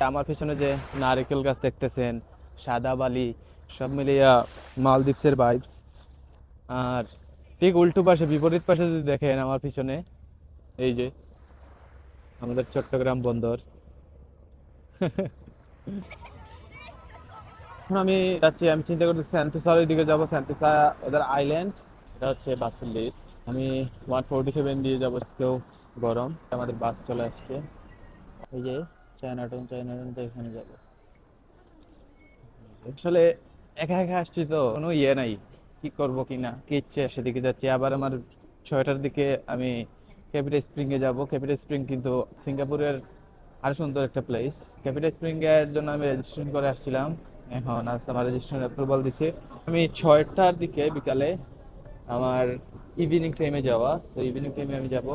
আমার পিছনে যে নারকেল গাছ দেখতেছেন, সাদা বালি, সব মিলিয়ে মালদ্বীপসের ভাইবস। আর ঠিক উল্টো পাশে, বিপরীত পাশে যদি দেখেন আমার পিছনে, এই যে আমাদের চট্টগ্রাম বন্দর। এখন আমি চিন্তা করতেছি স্যান্টোসার ওই দিকে যাবো, স্যান্টোসা ওদের আইল্যান্ড। এটা হচ্ছে বাসের লিস্ট। আমি 147 দিয়ে যাবো। আজকেও গরম, আমাদের বাস চলে আসছে। এই যে চায়না টাউন তো এখানে যাবো। আসলে একা একা আসছি তো, কোনো ইয়ে নাই কি করব কি না, কি ইচ্ছে সেদিকে যাচ্ছি। আবার আমার 6টার দিকে আমি ক্যাপিটাল স্প্রিং এ যাব। ক্যাপিটাল স্প্রিং কিন্তু সিঙ্গাপুরের আরো সুন্দর একটা প্লেস। ক্যাপিটাল স্প্রিং এর জন্য আমি রেজিস্ট্রেশন করে আসছিলাম। এখন আজ আমার রেজিস্ট্রেশন অ্যাপ্রুভাল দিছে। আমি 6টার দিকে বিকালে আমার ইভিনিং টাইমে যাওয়া, তো ইভিনিং টাইমে আমি যাব।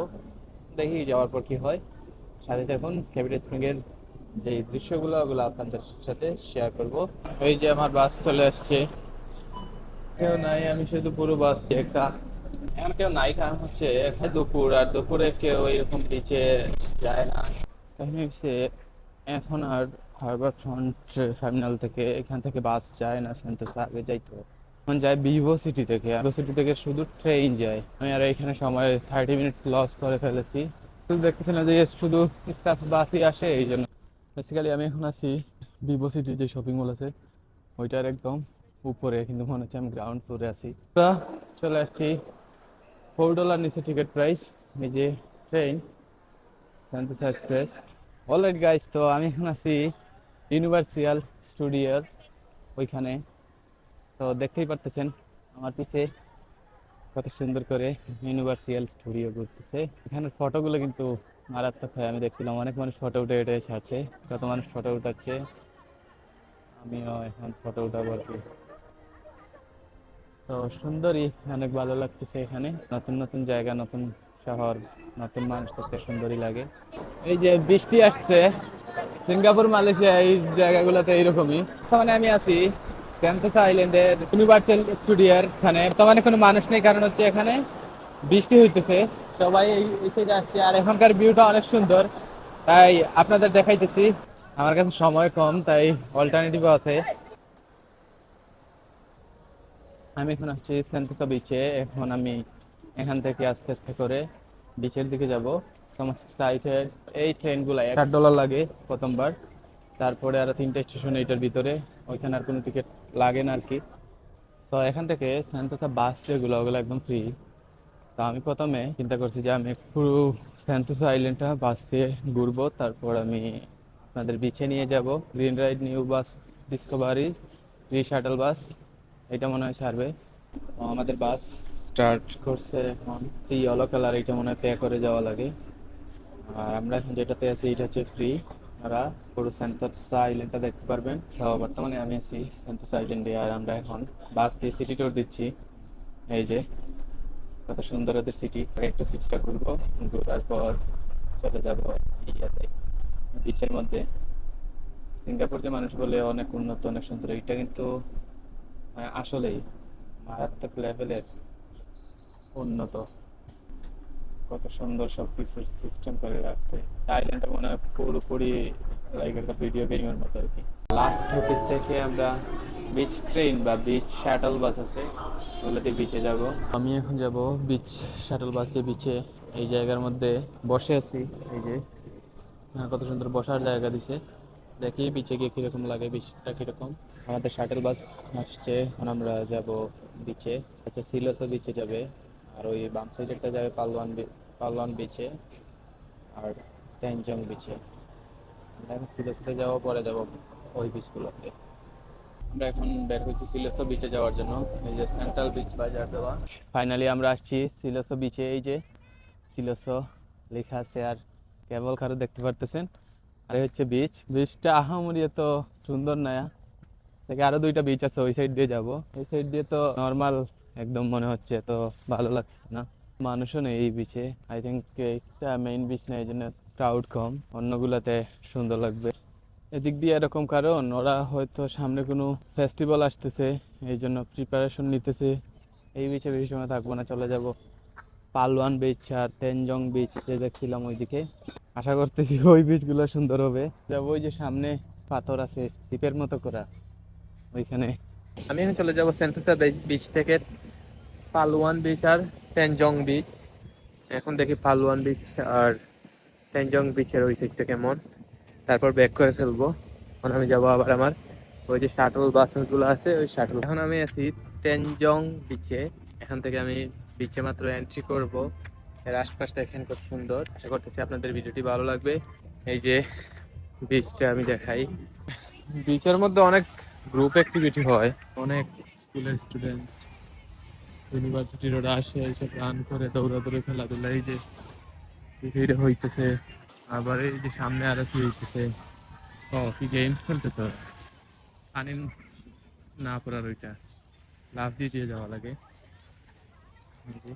দেখি যাওয়ার পর কি হয়। সাথে দেখুন ক্যাপিটাল স্প্রিং এর যে দৃশ্যগুলো ওগুলো আপনাদের সাথে শেয়ার করব। এই যে আমার বাস চলে আসছে। কেউ নাই, আমি শুধু পুরো বাস একা। এখন কেউ নাই কারণ হচ্ছে এখন দুপুর, আর দুপুরে কেউ এরকম বিচে যায় না। কারণ হচ্ছে এখন আর হারবার ফ্রন্ট টার্মিনাল থেকে, এখান থেকে বাস যায় না সেন্টোসা, আগে যাইতো। এখন যায় ভিভো সিটি থেকে, ভিভো সিটি থেকে শুধু ট্রেন যায়। আমি আর এখানে সময় 30 মিনিটস লস করে ফেলেছি। শুধু দেখতেছি না যে শুধু স্টাফ বাসই আসে, এই জন্য। বেসিক্যালি আমি এখন আছি ভিভো সিটির যে শপিং মল আছে ওইটার একদম উপরে, কিন্তু মনে হচ্ছে আমি গ্রাউন্ড ফ্লোরে আছি। তা চলে আসছি। $4 নিচে টিকিট প্রাইস। এই যে train, Sentosa express. Alright guys, তো আমি এখন আছি ইউনিভার্সাল স্টুডিওর ওইখানে। তো দেখতেই পারতেছেন আমার পিছে কত সুন্দর করে ইউনিভার্সাল স্টুডিও ঘুরতেছে। এখানের ফটোগুলো কিন্তু মারাত্মক হয়। আমি দেখছিলাম অনেক মানুষ ফটো উঠে উঠে ছাড়ছে, কত মানুষ ফটো উঠাচ্ছে। আমিও এখন ফটো উঠাবো আর কি। তো সুন্দরই, অনেক ভালো লাগতেছে এখানে। নতুন নতুন জায়গা, নতুন শহর, নতুন মানুষ দেখতে সুন্দরই লাগে। এই যে বৃষ্টি আসছে, সিঙ্গাপুর মালয়েশিয়া এই জায়গাগুলোতে এইরকমই। মানে আমি আছি সেন্টোসা আইল্যান্ডের ইউনিভার্সাল স্টুডিওর এখানে। বর্তমানে কোনো মানুষ নেই, কারণ হচ্ছে এখানে বৃষ্টি হইতেছে। সবাই এই সাইডে আসছে, আর এখানকার ভিউটা অনেক সুন্দর, তাই আপনাদের দেখাইতেছি। আমার কাছে সময় কম, তাই অল্টারনেটিভও আছে। আমি এখন আসছি সেন্টোসা বিচে। এখন আমি এখান থেকে আস্তে আস্তে করে বিচের দিকে যাব। সমস্ত সাইটের এই ট্রেনগুলো $8 লাগে প্রথমবার, তারপরে আরো 3টে স্টেশন এইটার ভিতরে, ওইখানে আর কোনো টিকিট লাগে না আর কি। তো এখান থেকে সেন্টোসা বাস যেগুলো ওগুলো একদম ফ্রি। তো আমি প্রথমে চিন্তা করছি যে আমি পুরো সেন্টোসা আইল্যান্ডটা বাস দিয়ে ঘুরবো, তারপর আমি আপনাদের বিচে নিয়ে যাব। Green ride, new bus, discoveries, free shuttle bus, এটা মনে হয় ছাড়বে। তো আমাদের বাস স্টার্ট করছে এখন। ইয়েলো কালার, এটা মনে হয় পে করে যাওয়া লাগে। আর আমরা এখন যেটাতে আছি এটা হচ্ছে ফ্রি। আপনারা পুরো সেন্টোসা আইল্যান্ডটা দেখতে পারবেন। তো বর্তমানে আমি আছি সেন্টোসা আইল্যান্ডে, আর আমরা এখন বাস দিয়ে সিটি ট্যুর দিচ্ছি। এই যে কত সুন্দর ওদের সিটি। একটু সিটিটা ঘুরবো, ঘোরার পর চলে যাব ইয়াতে, বিচের মধ্যে। সিঙ্গাপুর যে মানুষ বলে অনেক উন্নত, অনেক সুন্দর, এটা কিন্তু আসলেই মারাত্মক লেভেলের উন্নত। কত সুন্দর সবকিছুর সিস্টেম করে রাখছে। আইল্যান্ডটা মনে হয় পুরোপুরি লাইক একটা ভিডিও গেমের মতো আর কি। লাস্ট অফিস থেকে আমরা বিচ ট্রেন বা বিচ শাটল বাস আছে, ওগুলোতে বিচে যাব। আমি এখন যাব বিচ শাটল বাস দিয়ে বিচে। এই জায়গার মধ্যে বসে আছি। এই যে কত সুন্দর বসার জায়গা দিছে। দেখি বিচে গিয়ে কিরকম লাগে, বিচটা কিরকম। আমাদের শাটল বাস আসছে, এখন আমরা যাব বিচে। আচ্ছা, সিলোসা বিচে যাবে। আর ওই বাম সাইডেরটা যাবে পালোয়ান বিচে আর ট্যানজং বিচে। আমরা এখন সিলোসাতে যাবো, পরে যাব ওই বিচগুলোতে। আমরা এখন বের হচ্ছি সিলোসো বিচে যাওয়ার জন্য। এই যে সেন্ট্রাল বিচ বাজার দেওয়া। ফাইনালি আমরা আসছি সিলোসো বিচে। এই যে সিলোসো লেখা আছে, আর কেবল কারো দেখতে পারতেছেন। আর এই হচ্ছে বিচ। বিচটা আহামরি এত সুন্দর না, থেকে আরো 2টা বিচ আছে, ওই সাইড দিয়ে যাব। ওই সাইড দিয়ে তো নর্মাল একদম মনে হচ্ছে, তো ভালো লাগছে না। মানুষও নেই এই বিচে। আই থিঙ্ক এটা মেইন বিচ না, এই জন্য ক্রাউড কম। অন্যগুলাতে সুন্দর লাগবে। এদিক দিয়ে এরকম কারণ ওরা হয়তো সামনে কোনো ফেস্টিভ্যাল আসতেছে, এই জন্য প্রিপারেশন নিতেছে। এই বিচে বেশি সময় থাকবো না, চলে যাব পালোয়ান বিচ আর তেনজং বিচ যে দেখছিলাম ওইদিকে। আশা করতেছি ওই বিচগুলো সুন্দর হবে। যাবো ওই যে সামনে পাথর আছে দ্বীপের মতো করা, ওইখানে। আমি এখন চলে যাবো সেন্টোসা বিচ থেকে পালওয়ান বিচ আর টেনজং বিচ। এখন দেখি পালওয়ান বিচ আর টেনজং বিচের ওই সাইডটা কেমন, তারপর ব্যাক করে ফেলবো। এখন আমি যাবো আবার আমার ওই যে শাটল বাসগুলো আছে ওই শাটল। এখন আমি আছি টেনজং বিচে। এখান থেকে আমি বিচে মাত্র এন্ট্রি করব। এর আশপাশ দেখেন কত সুন্দর। আশা করতেছি আপনাদের ভিডিওটি ভালো লাগবে। এই যে বিচটা আমি দেখাই। বিচের মধ্যে অনেক গ্রুপ অ্যাক্টিভিটি হয়, অনেক স্কুলের স্টুডেন্ট ইউনিভার্সিটির ওরা আসে, এইসব রান করে দৌড়াদৌড়ি খেলাধুলা। এই যে এইটা হইতেছে, আবার এই যে সামনে আরো কি হইতেছে, ও কি গেমস খেলতেছে। পানি না পড়ার ওইটা লাফ দিয়ে দিয়ে যাওয়া লাগে। এই যে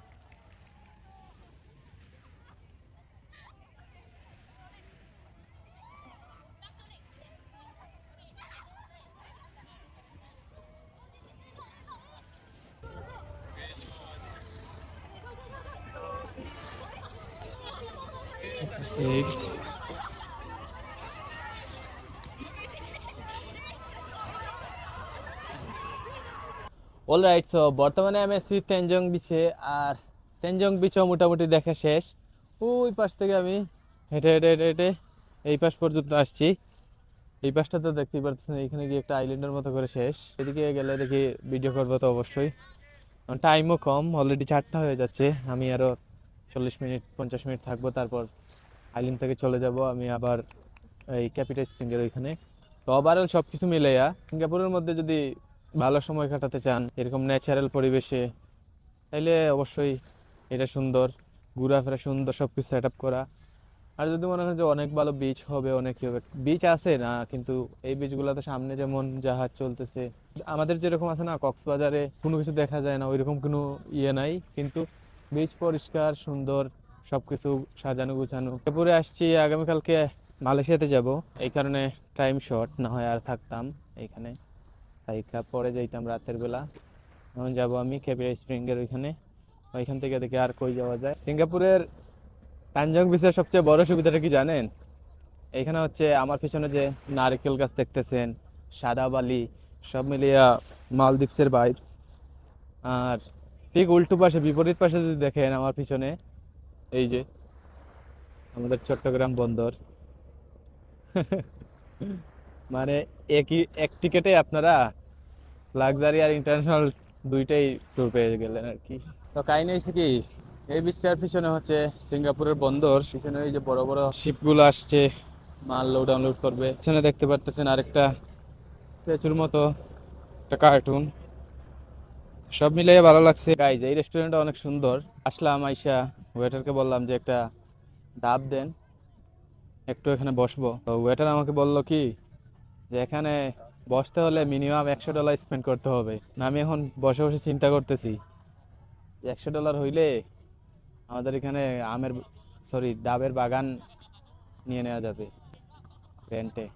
অলরাইট, সো বর্তমানে আমি আছি তেনজং বিচে। আর তেনজং বিচও মোটামুটি দেখা শেষ। ওই পাশ থেকে আমি হেঁটে হেঁটে হেঁটে হেঁটে এই পাশ পর্যন্ত আসছি। এই পাশটা তো দেখতেই পারতেছেন, এখানে গিয়ে একটা আইল্যান্ডের মতো করে শেষ। এদিকে গেলে দেখি ভিডিও করবো তো অবশ্যই। টাইমও কম, অলরেডি 4টা হয়ে যাচ্ছে। আমি আরও 40 মিনিট 50 মিনিট থাকবো, তারপর আইল্যান্ড থেকে চলে যাব আমি আবার এই ক্যাপিটাল স্প্রিংয়ের ওইখানে। তো ওভারঅল সব কিছু মিলাইয়া সিঙ্গাপুরের মধ্যে যদি ভালো সময় কাটাতে চান এরকম ন্যাচারাল পরিবেশে, তাইলে অবশ্যই এটা সুন্দর, ঘোরাফেরা সুন্দর, সব কিছু সেট আপ করা। আর যদি মনে করেন যে অনেক ভালো বিচ হবে, অনেক হবে, বিচ আছে না, কিন্তু এই বিচগুলোতে সামনে যেমন জাহাজ চলতেছে, আমাদের যেরকম আছে না কক্সবাজারে কোনো কিছু দেখা যায় না, ওইরকম কোনো ইয়ে নাই। কিন্তু বিচ পরিষ্কার সুন্দর, সবকিছু সাজানো গুছানো। এরপরে আসছি আগামীকালকে মালয়েশিয়াতে যাব, এই কারণে টাইম শর্ট, না হয় আর থাকতাম এইখানে, তাইকা পরে যাইতাম রাতের বেলা। এখন যাবো আমি ক্যাপিটাল স্প্রিংয়ের ওইখানে। ওইখান থেকে দেখে আর কই যাওয়া যায়। সিঙ্গাপুরের তানজং বিচের সবচেয়ে বড় সুবিধাটা কি জানেন? এইখানে হচ্ছে আমার পিছনে যে নারকেল গাছ দেখতেছেন, সাদা বালি, সব মিলিয়া মালদ্বীপসের ভাইবস। আর ঠিক উল্টো পাশে, বিপরীত পাশে যদি দেখেন আমার পিছনে, এই যে আমাদের চট্টগ্রাম বন্দর। মানে এক টিকেটে আপনারা লাক্সারি আর ইন্টারন্যাশনাল দুইটাই ট্যুর পেয়ে গেলেন আর কি। তো কাহিনী হয়েছে কি, এই বিচটার পিছনে হচ্ছে সিঙ্গাপুরের বন্দর। পিছনে এই যে বড় বড় শিপগুলো আসছে মাল লোড আনলোড করবে। পিছনে দেখতে পারতেছেন আরেকটা স্ট্যাচুর মতো একটা কার্টুন। সব মিলিয়ে ভালো লাগছে গাইজ। এই রেস্টুরেন্টটা অনেক সুন্দর। আসলাম, আইসা ওয়েটারকে বললাম যে একটা ডাব দেন, একটু এখানে বসবো। তো ওয়েটার আমাকে বলল কি যে এখানে বসতে হলে মিনিমাম $100 স্পেন্ড করতে হবে। না, আমি এখন বসে বসে চিন্তা করতেছি যে $100 হইলে আমাদের এখানে ডাবের বাগান নিয়ে নেওয়া যাবে রেন্টে।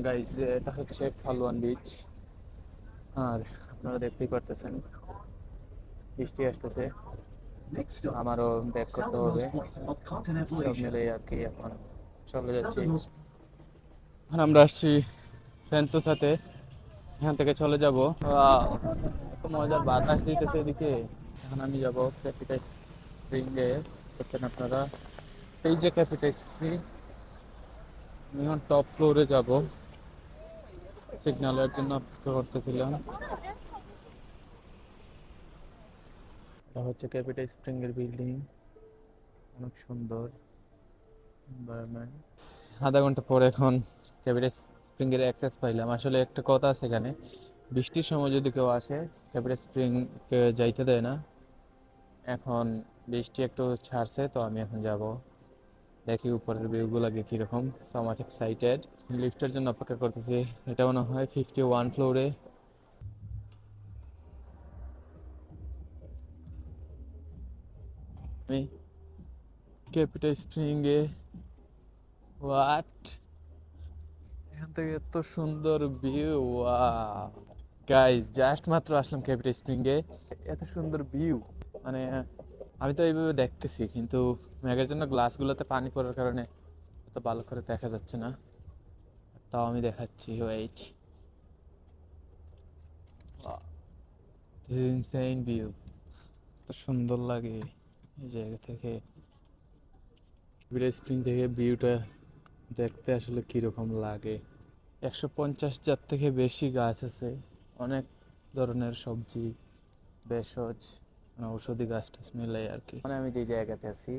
গাইজ, এটা হচ্ছে পালওয়ান বিচ। আর আপনারা দেখতেই পারতেছেন বৃষ্টি আসতেছে, আমারও ব্যাক করতে হবে। সব মিলে আর কি এখন চলে যাচ্ছি। এখন আমরা আসছি সেন্টোসাতে, এখান থেকে চলে যাব। এত মজার বাতাস দিতেছে এদিকে। এখন আমি যাব ক্যাপিটাল স্প্রিংয়ে। দেখছেন আপনারা, এই যে ক্যাপিটাল স্প্রিং। আমি এখন টপ ফ্লোরে যাব, সিগন্যালের জন্য অপেক্ষা করতেছিলাম। এটা হচ্ছে ক্যাপিটাল স্প্রিং এর বিল্ডিং, অনেক সুন্দর এনভায়রনমেন্ট। আধা ঘন্টা পরে এখন ক্যাপিটাল স্প্রিং এর অ্যাক্সেস পাইলাম। আসলে একটা কথা আছে এখানে, বৃষ্টির সময় যদি কেউ আসে ক্যাপিটাল স্প্রিং কে যাইতে দেয় না। এখন বৃষ্টি একটু ছাড়ছে, তো আমি এখন যাব, দেখি উপরের ভিউগুলো লাগে কিরকম। So much excited. লিফটের জন্য অপেক্ষা করতেছি। এটা মনে হয় 51 ফ্লোরে। আমি ক্যাপিটাল স্প্রিং এ, হোয়াট, এখান থেকে এত সুন্দর ভিউ, ওয়াও গাইস, জাস্ট মাত্র আসলাম ক্যাপিটাল স্প্রিং এ, এত সুন্দর ভিউ। মানে আমি তো এইভাবে দেখতেছি, কিন্তু মেঘের জন্য গ্লাসগুলোতে পানি পড়ার কারণে তো ভালো করে দেখা যাচ্ছে না, তাও আমি দেখাচ্ছি। ওয়েট, ইনসেইন ভিউ, তো সুন্দর লাগে এই জায়গা থেকে। বিরাট স্প্রিং থেকে ভিউটা দেখতে আসলে কিরকম লাগে। 150 থেকে বেশি গাছ আছে, অনেক ধরনের সবজি, ভেষজ, ঔষধি গাছ টাছ মিলাই আর কি। মানে আমি যে জায়গাতে আছি,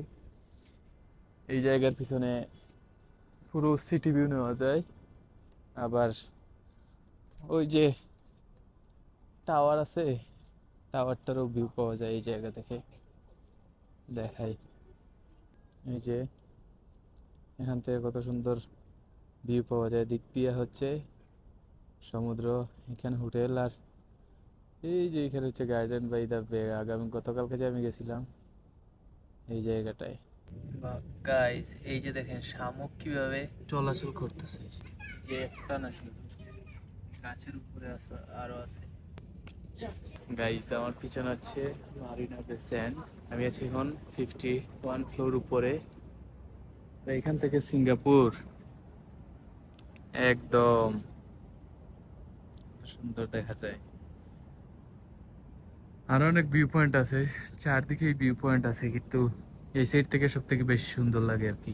এই জায়গার পিছনে পুরো সিটি ভিউ নেওয়া যায়। আবার ওই যে টাওয়ার আছে, টাওয়ারটারও ভিউ পাওয়া যায় এই জায়গা থেকে। দেখাই, এই যে এখান থেকে কত সুন্দর ভিউ পাওয়া যায়। দিক দিয়ে হচ্ছে সমুদ্র, এখানে হোটেল, আর এই যে এখানে হচ্ছে গার্ডেন বাই দ্য বে। আগামী গতকালকে যে আমি গেছিলাম এই জায়গাটায়। গাইস, এই যে দেখেন শামুক কিভাবে চলাচল করতেছে, যে একটা না শুধু গাছের উপরে আছে, আরো আছে। গাইস, আমার পিছনে হচ্ছে মারিনা বে স্যান্ড। আমি আছি এখন 51 ফ্লোর উপরে। আর এখান থেকে সিঙ্গাপুর একদম সুন্দর দেখা যায়। আরো অনেক ভিউ পয়েন্ট আছে, চারদিকে ভিউ পয়েন্ট আছে, কিন্তু এই সাইড থেকে সব থেকে বেশি সুন্দর লাগে আর কি।